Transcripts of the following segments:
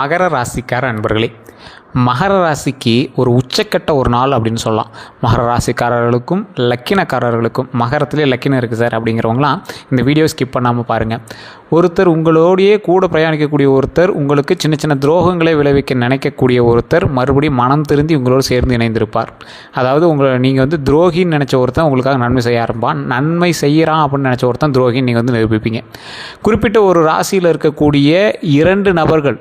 மகர ராசிக்கார அன்பர்களே, மகர ராசிக்கு ஒரு உச்சக்கட்ட ஒரு நாள் அப்படின்னு சொல்லலாம். மகர ராசிக்காரர்களுக்கும் லக்கினக்காரர்களுக்கும், மகரத்திலே லக்கினம் இருக்குது சார் அப்படிங்கிறவங்களாம் இந்த வீடியோ ஸ்கிப் பண்ணாமல் பாருங்கள். ஒருத்தர் உங்களோடையே கூட பிரயாணிக்கக்கூடிய ஒருத்தர், உங்களுக்கு சின்ன சின்ன துரோகங்களை விளைவிக்க நினைக்கக்கூடிய ஒருத்தர் மறுபடியும் மனம் திருந்தி உங்களோடு சேர்ந்து இணைந்திருப்பார். அதாவது நீங்கள் வந்து துரோகின்னு நினச்ச ஒருத்தன் உங்களுக்காக நன்மை செய்ய ஆரம்பிப்பான். நன்மை செய்கிறான் அப்படின்னு நினச்ச ஒருத்தன் துரோகின்னு நீங்கள் வந்து நிரூபிப்பீங்க. குறிப்பிட்ட ஒரு ராசியில் இருக்கக்கூடிய இரண்டு நபர்கள்,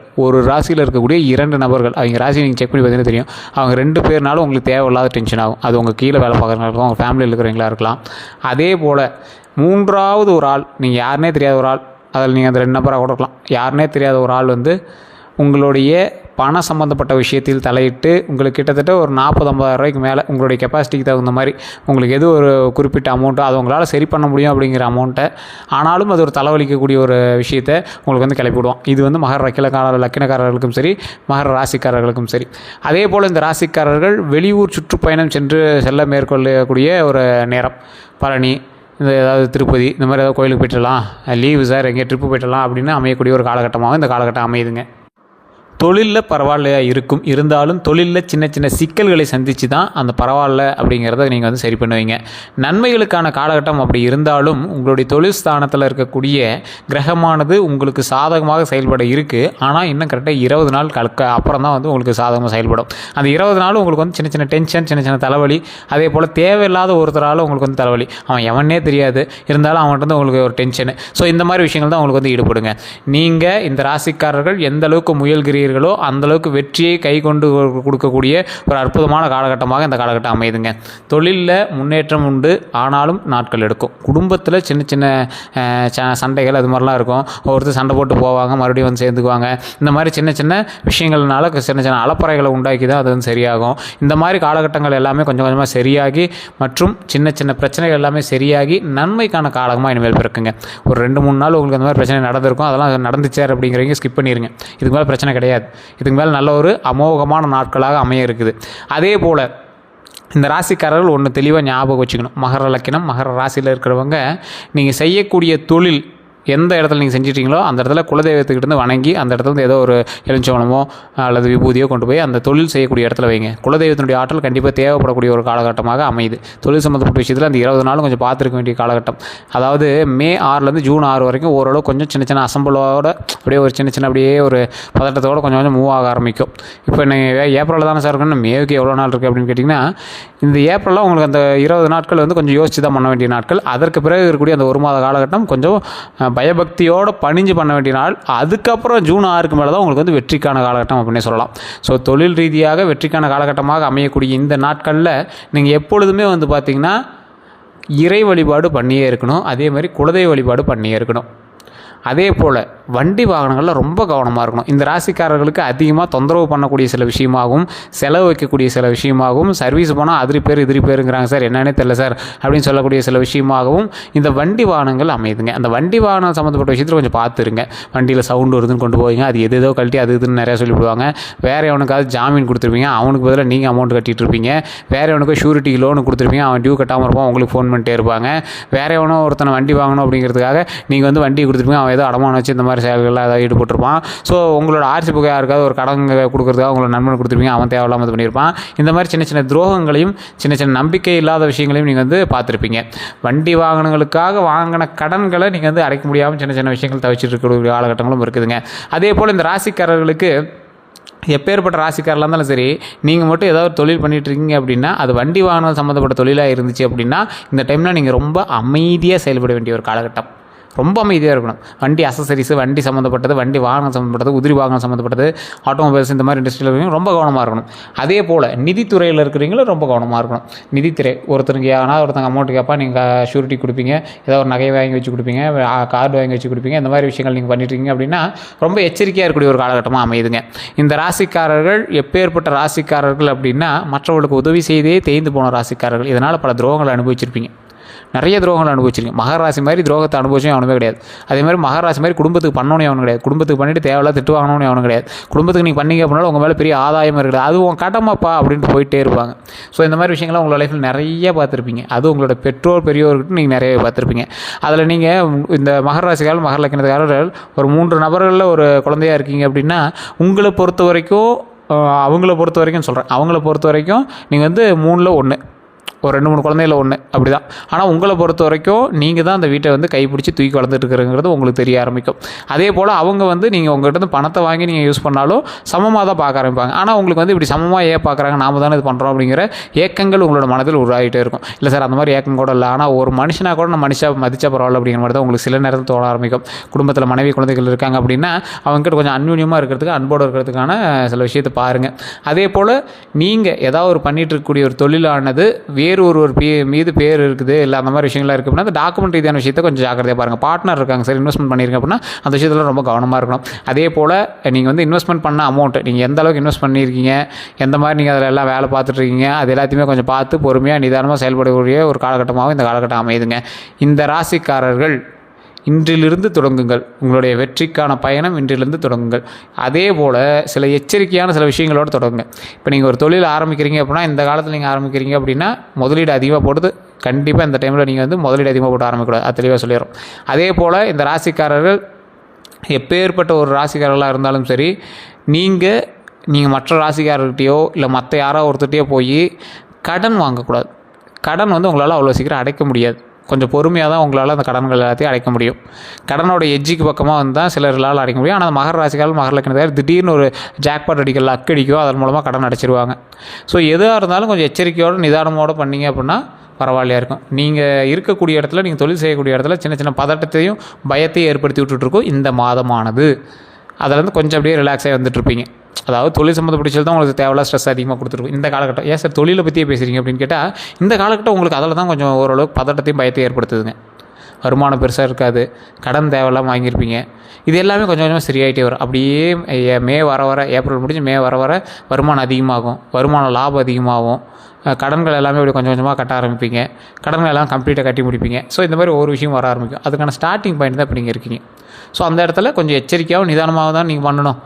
அவங்க ராசி நீங்கள் செக் பண்ணி பார்த்தீங்கன்னா தெரியும். அவங்க 2 பேர்னாலும் உங்களுக்கு தேவையில்லாத டென்ஷன் ஆகும். அது உங்கள் கீழே வேலை பார்க்குறவங்களா இருக்கலாம், உங்கள் ஃபேமிலியில் இருக்கிறவங்களா இருக்கலாம். அதே போல் 3வது ஒரு ஆள், நீங்கள் யாருனே தெரியாத ஒரு ஆள், அதில் நீங்கள் அந்த 2 நபராக கூட இருக்கலாம். யாருனே தெரியாத ஒரு ஆள் வந்து உங்களுடைய பண சம்மந்தப்பட்ட விஷயத்தில் தலையிட்டு உங்களுக்கு கிட்டத்தட்ட ஒரு 40-50 ரூபாய்க்கு மேலே உங்களுடைய கெப்பாசிட்டிக்கு தகுந்த மாதிரி உங்களுக்கு எது ஒரு குறிப்பிட்ட அமௌண்ட்டோ அதை உங்களால் சரி பண்ண முடியும் அப்படிங்கிற அமௌண்ட்டை, ஆனாலும் அது ஒரு தலைவலிக்கக்கூடிய ஒரு விஷயத்தை உங்களுக்கு வந்து கிளப்பி விடுவோம். இது வந்து மகர லக்கினக்காரர்களுக்கும் சரி, மகர ராசிக்காரர்களுக்கும் சரி. அதே போல் இந்த ராசிக்காரர்கள் வெளியூர் சுற்றுப்பயணம் செல்ல மேற்கொள்ளக்கூடிய ஒரு நேரம். பழனி, இந்த ஏதாவது திருப்பதி, இந்த மாதிரி ஏதாவது கோயிலுக்கு போய்ட்டுலாம், லீவு சார் எங்கேயா ட்ரிப்பு போய்ட்டுலாம் அப்படின்னு அமையக்கூடிய ஒரு காலகட்டமாக இந்த காலகட்டம் அமையுதுங்க. தொழிலில் பரவாயில்லையா இருக்கும், இருந்தாலும் தொழிலில் சின்ன சின்ன சிக்கல்களை சந்தித்து தான் அந்த பரவாயில்ல அப்படிங்கிறத நீங்கள் வந்து சரி பண்ணுவீங்க. நன்மைகளுக்கான காலகட்டம் அப்படி இருந்தாலும் உங்களுடைய தொழில் ஸ்தானத்தில் இருக்கக்கூடிய கிரகமானது உங்களுக்கு சாதகமாக செயல்பட இருக்குது. ஆனால் இன்னும் கரெக்டாக 20 நாள் அப்புறம் தான் வந்து உங்களுக்கு சாதகமாக செயல்படும். அந்த 20 நாள் உங்களுக்கு வந்து சின்ன சின்ன டென்ஷன், சின்ன சின்ன தலைவலி, அதே போல் தேவையில்லாத ஒருத்தரால் உங்களுக்கு வந்து தலைவலி, அவன் எவனே தெரியாது, இருந்தாலும் அவன்கிட்ட வந்து உங்களுக்கு ஒரு டென்ஷனு. ஸோ இந்த மாதிரி விஷயங்கள் தான் உங்களுக்கு வந்து ஈடுபடுங்க. நீங்கள் இந்த ராசிக்காரர்கள் எந்த அளவுக்கு முயல்கிறீர்கள் அந்தளவுக்கு வெற்றியை கை கொண்டு கொடுக்கக்கூடிய ஒரு அற்புதமான காலகட்டமாக இந்த காலகட்டம் அமையுதுங்க. தொழிலில் முன்னேற்றம் உண்டு, ஆனாலும் நாட்கள் எடுக்கும். குடும்பத்தில் சின்ன சின்ன சண்டைகள் அது மாதிரிலாம் இருக்கும். ஒருத்தர் சண்டை போட்டு போவாங்க, மறுபடியும் வந்து சேர்ந்துக்குவாங்க. இந்த மாதிரி சின்ன சின்ன விஷயங்கள்னால சின்ன சின்ன அலப்பறைகளை உண்டாக்கி தான் அது வந்து சரியாகும். இந்த மாதிரி காலகட்டங்கள் எல்லாமே கொஞ்சம் கொஞ்சமாக சரியாகி மற்றும் சின்ன சின்ன பிரச்சனைகள் எல்லாமே சரியாகி நன்மைக்கான காலமாக இனிமேல் பிறக்குங்க. ஒரு 2-3 நாள் உங்களுக்கு அந்த மாதிரி பிரச்சனை நடந்திருக்கும், அதெல்லாம் நடந்துச்சார் அப்படிங்கிறவங்க ஸ்கிப் பண்ணிடுங்க. இதுக்கு மேலே பிரச்சனை கிடையாது. இதுக்கு மேலே நல்ல ஒரு அமோகமான நாட்களாக அமைய இருக்குது. அதே போல் இந்த ராசிக்காரர்கள் ஒன்று தெளிவாக ஞாபகம் வச்சுக்கணும். மகர லக்கினம், மகர ராசியில் இருக்கிறவங்க நீங்கள் செய்யக்கூடிய தொழில் எந்த இடத்துல நீங்கள் செஞ்சிட்டீங்களோ அந்த இடத்துல குலதெய்வத்துக்கிட்ட வணங்கி அந்த இடத்துல வந்து ஏதோ ஒரு எலுமிச்சம்பழமோ அல்லது விபூதியோ கொண்டு போய் அந்த தொழில் செய்யக்கூடிய இடத்துல வைங்க. குலதெய்வத்தினுடைய ஆற்றல் கண்டிப்பாக தேவைப்படக்கூடிய ஒரு காலகட்டமாக அமையுது. தொழில் சம்மந்தப்பட்ட விஷயத்தில் அந்த 20 நாளும் கொஞ்சம் பார்த்துருக்க வேண்டிய காலகட்டம். அதாவது மே 6லேருந்து ஜூன் 6 வரைக்கும் ஓரளவு கொஞ்சம் சின்ன சின்ன அசம்பளோட அப்படியே ஒரு சின்ன அப்படியே ஒரு பதட்டத்தோடு கொஞ்சம் கொஞ்சம் மூவ் ஆக ஆரம்பிக்கும். இப்போ நீங்கள் ஏப்ரலில் தானே சார் இருக்கணும், மேவுக்கு எவ்வளோ நாள் இருக்குது அப்படின்னு கேட்டிங்கன்னா, இந்த ஏப்ரலில் உங்களுக்கு அந்த 20 நாட்கள் வந்து கொஞ்சம் யோசித்து தான் பண்ண வேண்டிய நாட்கள். அதற்கு பிறகு இருக்கக்கூடிய அந்த 1 மாத காலகட்டம் கொஞ்சம் பயபக்தியோடு பணிஞ்சு பண்ண வேண்டிய நாள். அதுக்கப்புறம் ஜூன் 6க்கு மேலே தான் உங்களுக்கு வந்து வெற்றிக்கான காலகட்டம் அப்படின்னே சொல்லலாம். ஸோ தொழில் ரீதியாக வெற்றிக்கான காலகட்டமாக அமையக்கூடிய இந்த நாட்களில் நீங்கள் எப்பொழுதுமே வந்து பார்த்திங்கன்னா இறை வழிபாடு பண்ணியே இருக்கணும். அதே மாதிரி குலதெய்வ வழிபாடு பண்ணியே இருக்கணும். அதே போல் வண்டி வாகனங்களில் ரொம்ப கவனமாக இருக்கணும். இந்த ராசிக்காரர்களுக்கு அதிகமாக தொந்தரவு பண்ணக்கூடிய சில விஷயமாகவும் செலவு வைக்கக்கூடிய சில விஷயமாகவும், சர்வீஸ் போனால் அதிரி பேருங்கிறாங்க சார், என்னன்னே தெரியல சார் அப்படின்னு சொல்லக்கூடிய சில விஷயமாகவும் இந்த வண்டி வாகனங்கள் அமையுதுங்க. அந்த வண்டி வாகனம் சம்மந்தப்பட்ட விஷயத்தில் கொஞ்சம் பார்த்துருங்க. வண்டியில் சவுண்டு வருதுன்னு கொண்டு போவீங்க, அது எதோ கழட்டி அது இதுன்னு நிறையா சொல்லிவிடுவாங்க. வேறு எவனுக்காவது ஜாமீன் கொடுத்துருப்பீங்க, அவனுக்கு பதிலாக நீங்கள் அமௌண்ட் கட்டிகிட்டு இருப்பீங்க. வேறு எவனுக்கு ஷூரிட்டி லோனு கொடுத்துருப்பீங்க, அவன் டியூ கட்டாமல் இருப்பான், உங்களுக்கு ஃபோன் பண்ணிட்டே இருப்பாங்க. வேறு எவனோ ஒருத்தனை வண்டி வாங்கணும் அப்படிங்கிறதுக்காக நீங்கள் வந்து வண்டி கொடுத்துருப்பீங்க, ஏதோ அடமானம் வச்சு இந்த மாதிரி செயல்களில் ஏதாவது ஈடுபட்டிருப்பான். ஸோ உங்களோட ஆர்சி புகை யாருக்காவது ஒரு கடன் கொடுக்குறதுக்காக உங்களோட நண்பன் கொடுத்துருப்பீங்க, அவன் தேவையில்லாமல் இது பண்ணியிருப்பான். இந்த மாதிரி சின்ன சின்ன துரோகங்களையும் சின்ன சின்ன நம்பிக்கை இல்லாத விஷயங்களையும் நீங்கள் வந்து பார்த்துருப்பீங்க. வண்டி வாகனங்களுக்காக வாங்கின கடன்களை நீங்கள் வந்து அடைக்க முடியாமல் சின்ன சின்ன விஷயங்கள் தவிச்சிட்டு இருக்கக்கூடிய காலகட்டங்களும் இருக்குதுங்க. அதே போல் இந்த ராசிக்காரர்களுக்கு எப்பேற்பட்ட ராசிக்காரலாக இருந்தாலும் சரி, நீங்கள் மட்டும் ஏதாவது தொழில் பண்ணிகிட்ருக்கீங்க அப்படின்னா, அது வண்டி வாகனம் சம்மந்தப்பட்ட தொழிலாக இருந்துச்சு அப்படின்னா இந்த டைமில் நீங்கள் ரொம்ப அமைதியாக செயல்பட வேண்டிய ஒரு காலகட்டம். ரொம்ப அமைதியாக இருக்கணும். வண்டி அசசரிஸு, வண்டி சம்மந்தப்பட்டது, வண்டி வாகனம் சம்மந்தப்பட்டது, உதிரி வாகனம் சம்மந்தப்பட்டது, ஆட்டோமொபைல்ஸ், இந்த மாதிரி இண்டஸ்ட்ரியில் இருக்கிறவங்க ரொம்ப கவனமாக இருக்கணும். அதே போல் நிதித்துறையில் இருக்கிறவங்களும் ரொம்ப கவனமாக இருக்கணும். நிதித்துறை ஒருத்தருக்கு ஆனால் ஒருத்தங்க அமௌண்ட் கேட்பா, நீங்கள் ஷூரிட்டி கொடுப்பீங்க, ஏதாவது ஒரு நகை வாங்கி வச்சு கொடுப்பீங்க, கார்டு வாங்கி வச்சு கொடுப்பீங்க, இந்த மாதிரி விஷயங்கள் நீங்கள் பண்ணிட்டுருக்கீங்க அப்படின்னா ரொம்ப எச்சரிக்கையாக இருக்கக்கூடிய ஒரு காலகட்டமாக அமையுதுங்க. இந்த ராசிக்காரர்கள் எப்பேற்பட்ட ராசிக்காரர்கள் அப்படின்னா, மற்றவர்களுக்கு உதவி செய்தே தேய்ந்து போன ராசிக்காரர்கள். இதனால் பல துரோகங்களை அனுபவிச்சிருப்பீங்க. நிறைய துரோகங்கள் அனுபவிச்சிருக்கீங்க. மகராசி மாதிரி துரோகத்தை அனுபவிச்சும் அவனுமே கிடையாது. அதே மாதிரி மகராசி மாதிரி குடும்பத்துக்கு பண்ணணும் அவனு கிடையாது. குடும்பத்துக்கு பண்ணிட்டு தேவையில்ல திட்டு வாங்கணும்னு அவனு கிடையாது. குடும்பத்துக்கு நீங்கள் பண்ணீங்க அப்படின்னாலும் உங்கள் மேலே பெரிய ஆதாயம் இருக்குது, அது உன் கடமைப்பா அப்படின்ட்டு போயிட்டே இருப்பாங்க. ஸோ இந்த மாதிரி விஷயங்கள்லாம் உங்களோட லைஃப்பில் நிறைய பார்த்துருப்பீங்க. அது உங்களோட பெற்றோர் பெரியோர்கிட்ட நீங்கள் நிறைய பார்த்துருப்பீங்க. அதில் நீங்கள் இந்த மகராசிக்காரர்கள் மகர லக்னத்துக்காரர்கள் ஒரு 3 நபர்களில் ஒரு குழந்தையாக இருக்கீங்க அப்படின்னா உங்களை பொறுத்த வரைக்கும் அவங்கள பொறுத்த வரைக்கும் சொல்கிறேன், அவங்கள பொறுத்த வரைக்கும் நீங்கள் வந்து 3ல் 1, ஒரு 2-3 குழந்தையில் 1 அப்படி தான். ஆனால் உங்களை பொறுத்த வரைக்கும் நீங்கள் தான் அந்த வீட்டை வந்து கைப்பிடிச்சி தூக்கி வளர்ந்துட்டு இருக்கிறங்கிறது உங்களுக்கு தெரிய ஆரம்பிக்கும். அதே போல் அவங்க வந்து நீங்கள் உங்கள்கிட்ட பணத்தை வாங்கி நீங்கள் யூஸ் பண்ணாலும் சமமாக தான் பார்க்க ஆரம்பிப்பாங்க. ஆனால் உங்களுக்கு வந்து இப்படி சமமாக ஏன் பார்க்குறாங்க, நாம தானே இது பண்ணுறோம் அப்படிங்கிற ஏக்கங்கள் உங்களோட மனதில் உருவாகிட்டே இருக்கும். இல்லை சார் அந்த மாதிரி ஏக்கம் கூட இல்லை, ஆனால் ஒரு மனுஷனாக கூட நம்ம மதிச்சா பரவாயில்ல அப்படிங்கிற மாதிரி தான் உங்களுக்கு சில நேரத்தில் தோண ஆரம்பிக்கும். குடும்பத்தில் மனைவி குழந்தைகள் இருக்காங்க அப்படின்னா அவங்ககிட்ட கொஞ்சம் அன்யூன்யமாக இருக்கிறதுக்கு அன்போடு இருக்கிறதுக்கான சில விஷயத்தை பாருங்கள். அதே போல் நீங்கள் ஏதாவது ஒரு பண்ணிகிட்டு இருக்கக்கூடிய ஒரு தொழிலானது வேறு ஒரு மீது பேர் இருக்குது, இல்லை அந்த மாதிரி விஷயங்கள்லாம் இருக்குது அப்படின்னா அந்த டாக்குமெண்ட் ரீதியான விஷயத்தை கொஞ்சம் ஜாக்கிரதையாக பாருங்கள். பார்ட்னர் இருக்காங்க சார், இன்வெஸ்ட்மெண்ட் பண்ணியிருங்க அப்படின்னா அந்த விஷயத்தில் ரொம்ப கவனமாக இருக்கணும். அதே போல் நீங்கள் வந்து இன்வெஸ்ட்மெண்ட் பண்ண அமௌண்ட்டு நீங்கள் எந்த அளவுக்கு இன்வெஸ்ட் பண்ணியிருக்கீங்க, எந்த மாதிரி நீங்கள் அதில் எல்லாம் வேலை பார்த்துட்ருக்கீங்க, அது எல்லாத்தையுமே கொஞ்சம் பார்த்து பொறுமையாக நிதானமாக செயல்படக்கூடிய ஒரு காலகட்டமாகவும் இந்த காலகட்டம் அமையுதுங்க. இந்த ராசிக்காரர்கள் இன்றிலிருந்து தொடங்குங்கள். உங்களுடைய வெற்றிக்கான பயணம் இன்றிலிருந்து தொடங்குங்கள். அதே போல் சில எச்சரிக்கையான சில விஷயங்களோடு தொடங்குங்க. இப்போ நீங்கள் ஒரு தொழில் ஆரம்பிக்கிறீங்க அப்படின்னா இந்த காலத்தில் நீங்கள் ஆரம்பிக்கிறீங்க அப்படின்னா முதலீடு அதிகமாக போட்டு கண்டிப்பாக இந்த டைமில் நீங்கள் வந்து முதலீடு அதிகமாக போட்டு ஆரம்பிக்கக்கூடாது, அது தெளிவாக சொல்லிடுறோம். அதே போல் இந்த ராசிக்காரர்கள் எப்பேற்பட்ட ஒரு ராசிக்காரர்களாக இருந்தாலும் சரி, நீங்கள் மற்ற ராசிக்காரர்கிட்டையோ இல்லை மற்ற யாரோ ஒருத்தர்கிட்டையோ போய் கடன் வாங்கக்கூடாது. கடன் வந்து உங்களால் அவ்வளோ சீக்கிரம் அடைக்க முடியாது. கொஞ்சம் பொறுமையாக தான் உங்களால் அந்த கடன்கள் எல்லாத்தையும் அடைக்க முடியும். கடனோட எஜ்ஜிக்கு பக்கமாக வந்தால் சிலர்களால் அடைக்க முடியும். ஆனால் மகர ராசிக்காரர்கள் மகர லக்னத்தார் திடீர்னு ஒரு ஜாக்பாட் அடிக்க லக் அடிக்கோ அதன் மூலமாக கடன் அடைச்சிருவாங்க. ஸோ எதுவாக இருந்தாலும் கொஞ்சம் எச்சரிக்கையோடு நிதானமோடு பண்ணிங்க அப்படின்னா பரவாயில்லையாக இருக்கும். நீங்கள் இருக்கக்கூடிய இடத்துல, நீங்கள் தொழில் செய்யக்கூடிய இடத்துல சின்ன சின்ன பதட்டத்தையும் பயத்தையும் ஏற்படுத்தி விட்டுட்ருக்கோம் இந்த மாதமானது. அதிலேருந்து கொஞ்சம் அப்படியே ரிலாக்ஸாக வந்துட்டுருப்பீங்க. அதாவது தொழில் சம்மந்தப்பட்ட தான் உங்களுக்கு தேவையில்ல ஸ்ட்ரெஸ் அதிகமாக கொடுத்துருக்கும் இந்த காலகட்டம். ஏன் சார் தொழிலை பற்றியே பேசுகிறீங்க அப்படின்னு கேட்டால் இந்த காலகட்டம் உங்களுக்கு அதில் தான் கொஞ்சம் ஓரளவுக்கு பதட்டத்தையும் பயத்தையும் ஏற்படுத்துதுங்க. வருமானம் பெருசாக இருக்காது, கடன் தேவையில்லாமல் வாங்கியிருப்பீங்க. இது எல்லாமே கொஞ்சம் கொஞ்சமாக சரியாயிட்டே வரும். அப்படியே மே வர வர, ஏப்ரல் முடிஞ்சு மே வர வர வருமானம் அதிகமாகும், வருமானம் லாபம் அதிகமாகும். கடன்கள் எல்லாமே அப்படி கொஞ்சம் கொஞ்சமாக கட்ட ஆரம்பிப்பீங்க. கடன்கள் எல்லாம் கம்ப்ளீட்டாக கட்டி முடிப்பீங்க. ஸோ இந்த மாதிரி ஒவ்வொரு விஷயம் வர ஆரம்பிக்கும். அதுக்கான ஸ்டார்டிங் பாயிண்ட் தான் இப்போ நீங்கள் இருக்கீங்க. ஸோ அந்த இடத்துல கொஞ்சம் எச்சரிக்கையாகவும் நிதானமாக தான் நீங்கள் பண்ணணும்.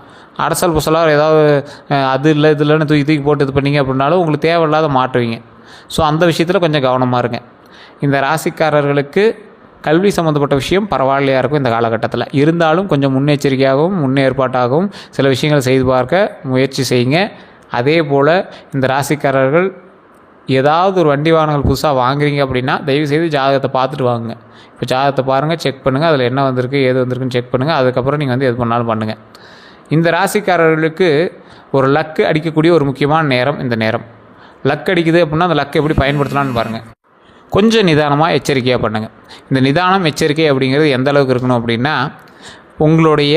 அரசல் புசலாக ஏதாவது அது இல்லை இது இல்லைன்னு தூக்கி போட்டு இது பண்ணிங்க அப்படின்னாலும் உங்களுக்கு தேவையில்லாத மாட்டுவீங்க. ஸோ அந்த விஷயத்தில் கொஞ்சம் கவனமாக இருங்க. இந்த ராசிக்காரர்களுக்கு கல்வி சம்மந்தப்பட்ட விஷயம் பரவாயில்லையாக இருக்கும் இந்த காலகட்டத்தில். இருந்தாலும் கொஞ்சம் முன்னெச்சரிக்கையாகவும் முன்னேற்பாட்டாகவும் சில விஷயங்கள் செய்து பார்க்க முயற்சி செய்யுங்க. அதே போல் இந்த ராசிக்காரர்கள் ஏதாவது ஒரு வண்டி வாகனங்கள் புதுசாக வாங்குறீங்க அப்படின்னா தயவுசெய்து ஜாதகத்தை பார்த்துட்டு வாங்குங்க. இப்போ ஜாதகத்தை பாருங்கள், செக் பண்ணுங்கள், அதில் என்ன வந்திருக்கு ஏது வந்திருக்குன்னு செக் பண்ணுங்கள். அதுக்கப்புறம் நீங்கள் வந்து எது பண்ணாலும் பண்ணுங்கள். இந்த ராசிக்காரர்களுக்கு ஒரு லக்கு அடிக்கக்கூடிய ஒரு முக்கியமான நேரம் இந்த நேரம். லக் அடிக்குது அப்படின்னா அந்த லக்கை எப்படி பயன்படுத்தலான்னு பாருங்கள். கொஞ்சம் நிதானமாக எச்சரிக்கையாக பண்ணுங்கள். இந்த நிதானம் எச்சரிக்கை அப்படிங்கிறது எந்த அளவுக்கு இருக்கணும் அப்படின்னா, உங்களுடைய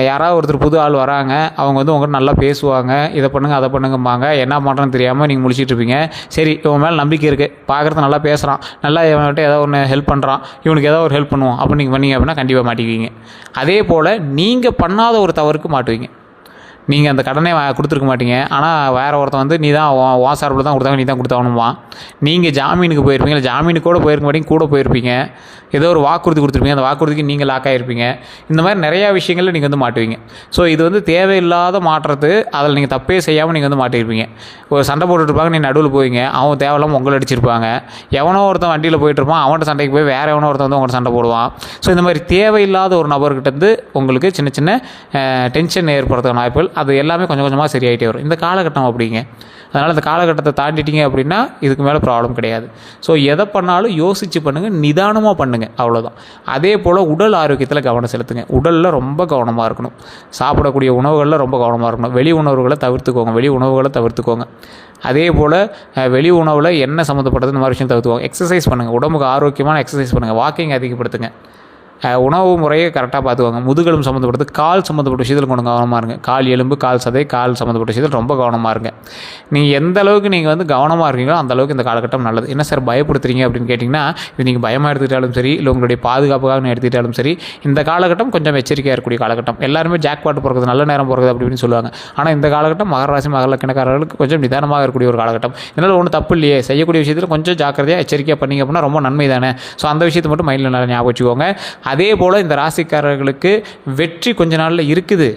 யாராவது ஒருத்தர் புது ஆள் வராங்க, அவங்க வந்து உங்கள்கிட்ட நல்லா பேசுவாங்க, இதை பண்ணுங்கள் அதை பண்ணுங்கம்பாங்க. என்ன பண்ணுறேன்னு தெரியாமல் நீங்கள் முழிச்சிட்டு இருப்பீங்க. சரி இவன் மேலே நம்பிக்கை இருக்குது, பார்க்குறது நல்லா பேசுகிறான், நல்லா இவன்கிட்ட ஏதோ ஒன்று ஹெல்ப் பண்ணுறான், இவனுக்கு ஏதோ ஒரு ஹெல்ப் பண்ணுவோம் அப்படின்னு நீங்கள் பண்ணீங்க அப்படின்னா கண்டிப்பாக மாட்டிக்குவீங்க. அதே போல் நீங்கள் பண்ணாத ஒரு தவறுக்கு மாட்டுவீங்க. நீங்கள் அந்த கடனே கொடுத்துருக்க மாட்டீங்க, ஆனால் வேறு ஒருத்தன் வந்து நீ தான் உன் சார்பில் தான் கொடுத்தாங்க, நீ தான் கொடுத்தாகணுமா. நீங்கள் ஜாமீனுக்கு போயிருப்பீங்க, இல்லை ஜாமீனுக்கு கூட போயிருக்க மாட்டீங்க, கூட போயிருப்பீங்க. ஏதோ ஒரு வாக்குறுதி கொடுத்துருப்பீங்க, அந்த வாக்குறுதிக்கு நீங்கள் லாக் ஆகிருப்பீங்க. இந்த மாதிரி நிறையா விஷயங்களில் நீங்கள் வந்து மாட்டுவீங்க. ஸோ இது வந்து தேவையில்லாத மாற்றுறது, அதில் நீங்கள் தப்பே செய்யாமல் நீங்கள் வந்து மாட்டியிருப்பீங்க. ஒரு சண்டை போட்டுட்ருப்பாங்க, நீ நடுவில் போவீங்க, அவன் தேவையில்லாமல் உங்களை அடிச்சிருப்பாங்க. எவனோ ஒருத்தன் வண்டியில் போயிட்டுருப்பான், அவன்கிட்ட சண்டைக்கு போய் வேறு எவனோ ஒருத்தன் வந்து உங்கள்கிட்ட சண்டை போடுவான். ஸோ இந்த மாதிரி தேவையில்லாத ஒரு நபர்கிட்டருந்து உங்களுக்கு சின்ன சின்ன டென்ஷன் ஏற்படுத்துகிற வாய்ப்புகள் அது எல்லாமே கொஞ்சம் கொஞ்சமாக சரியாகிட்டே வரும் இந்த காலகட்டம் அப்படிங்க. அதனால் இந்த காலகட்டத்தை தாண்டிட்டீங்க அப்படின்னா இதுக்கு மேலே ப்ராப்ளம் கிடையாது. ஸோ எதை பண்ணாலும் யோசித்து பண்ணுங்கள், நிதானமாக பண்ணுங்கள், அவ்வளோதான். அதே போல் உடல் ஆரோக்கியத்தில் கவனம் செலுத்துங்க. உடலில் ரொம்ப கவனமாக இருக்கணும். சாப்பிடக்கூடிய உணவுகளில் ரொம்ப கவனமாக இருக்கணும். வெளி உணவுகளை தவிர்த்துக்கோங்க. அதே போல் வெளி உணவில் எண்ணெய் சம்மந்தப்பட்டது இந்த மாதிரி விஷயம் தவிர்த்துக்கோங்க. எக்ஸசைஸ் பண்ணுங்கள், உடம்புக்கு ஆரோக்கியமான எக்ஸசைஸ் பண்ணுங்கள், வாக்கிங் அதிகப்படுத்துங்க. உணவு முறையை கரெக்டாக பார்த்துக்கோங்க. முதுகெலும்பு சம்மந்தப்பட்டது, கால் சம்மந்தப்பட்ட விஷயத்தில் கொஞ்சம் கவனமாக இருங்க. கால் எலும்பு, கால் சதை, கால் சம்மந்தப்பட்ட விஷயத்தில் ரொம்ப கவனமாக இருங்க. நீங்கள் எந்த அளவுக்கு நீங்கள் வந்து கவனமாக இருக்கீங்களோ அந்த அளவுக்கு இந்த காலகட்டம் நல்லது. என்ன சார் பயப்படுத்துறீங்க அப்படின்னு கேட்டிங்கன்னா, இது நீங்கள் பயமாக எடுத்துக்கிட்டாலும் சரி, இல்லை உங்களுடைய பாதுகாப்புக்காக எடுத்துக்கிட்டாலும் சரி, இந்த காலகட்டம் கொஞ்சம் எச்சரிக்கையாக இருக்கக்கூடிய காலகட்டம். எல்லாருமே ஜாக்பாட் போகிறது, நல்ல நேரம் போகிறது அப்படின்னு சொல்லுவாங்க. ஆனால் இந்த காலகட்டம் மகர ராசி மகர லக்னக்காரர்களுக்கு கொஞ்சம் நிதானமாக இருக்கக்கூடிய ஒரு காலகட்டம். இதனால் ஒன்றும் தப்பு இல்லையே, செய்யக்கூடிய விஷயத்தில் கொஞ்சம் ஜாக்கிரதையாக எச்சரிக்கையாக பண்ணிங்க அப்படின்னா ரொம்ப நன்மை தானே. ஸோ அந்த விஷயத்தை மட்டும் மைண்டில் நல்லா ஞாபகம் வச்சுக்கோங்க. அதே போல் இந்த ராசிக்காரர்களுக்கு வெற்றி கொஞ்ச நாளில் இருக்குது.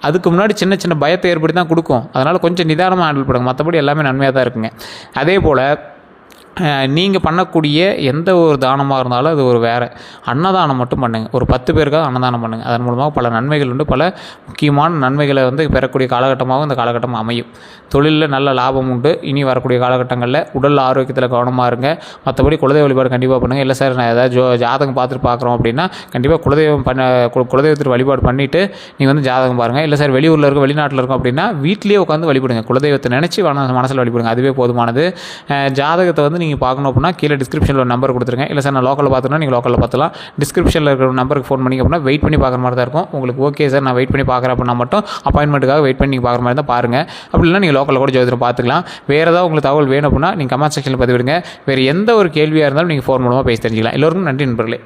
அதுக்கு முன்னாடி சின்ன சின்ன பயத்தை ஏற்படுத்தி தான் கொடுக்கும். அதனால் கொஞ்சம் நிதானமாக ஹேண்டில் பண்ணுங்க. மற்றபடி எல்லாமே நன்மையாக தான் இருக்குங்க. அதே போல் நீங்கள் பண்ணக்கூடிய எந்த ஒரு தானமாக இருந்தாலும் அது ஒரு வேறு அன்னதானம் மட்டும் பண்ணுங்கள். ஒரு 10 பேருக்காக அன்னதானம் பண்ணுங்கள். அதன் மூலமாக பல நன்மைகள் உண்டு. பல முக்கியமான நன்மைகளை வந்து பெறக்கூடிய காலகட்டமாகவும் இந்த காலகட்டம் அமையும். தொழிலில் நல்ல லாபம் உண்டு. இனி வரக்கூடிய காலகட்டங்களில் உடல் ஆரோக்கியத்தில் கவனமாக இருங்க. மற்றபடி குலதெய்வ வழிபாடு கண்டிப்பாக பண்ணுங்கள். இல்லை சார் நான் ஏதாவது ஜாதகம் பார்த்துட்டு பார்க்குறோம் அப்படின்னா கண்டிப்பாக குலதெய்வத்திற்கு வழிபாடு பண்ணிவிட்டு நீங்கள் வந்து ஜாதகம் பாருங்கள். இல்லை சார் வெளியூரில் இருக்கும், வெளிநாட்டில் இருக்கும் அப்படின்னா வீட்லேயே உட்காந்து வழிபடுங்க. குலதெய்வத்தை நினச்சி மனசில் வழிபடுங்க. அதுவே போதுமானது. ஜாதகத்தை வந்து நீங்கள் பார்க்கணும் அப்படின்னா கீழே டிஸ்கிரிப்ஷனில் ஒரு நம்பர் கொடுத்துருங்க. இல்லை சார் நான் லோக்கலில் பார்த்துனா நீங்கள் லோக்கலில் பார்த்துலாம். டிஸ்கிரிப்ஷனில் இருக்கிற நம்பருக்கு ஃபோன் பண்ணிங்க அப்படின்னா வெயிட் பண்ணி பார்க்குற மாதிரி தான் இருக்கும். உங்களுக்கு ஓகே சார் நான் வெயிட் பண்ணி பார்க்குறேன் அப்படின்னா மட்டும் அப்பாயின்மெண்ட்டுக்காக வெயிட் பண்ணி நீங்கள் பார்க்குற மாதிரி தான் பாருங்கள். அப்படி இல்லைனா நீங்கள் லோக்கலில் கூட ஜோதிடம் பார்த்துக்கலாம். வேறு ஏதாவது உங்களுக்கு தகவல் வேணும் அப்படின்னா நீங்கள் கமெண்ட் செக்ஷனில் பதிவிடுங்க. வேறு எந்த ஒரு கேள்வியாக இருந்தாலும் நீங்கள் ஃபோன் மூலமாக பேசி தெரிஞ்சிக்கலாம். எல்லோருக்கும் நன்றி நண்பர்களே.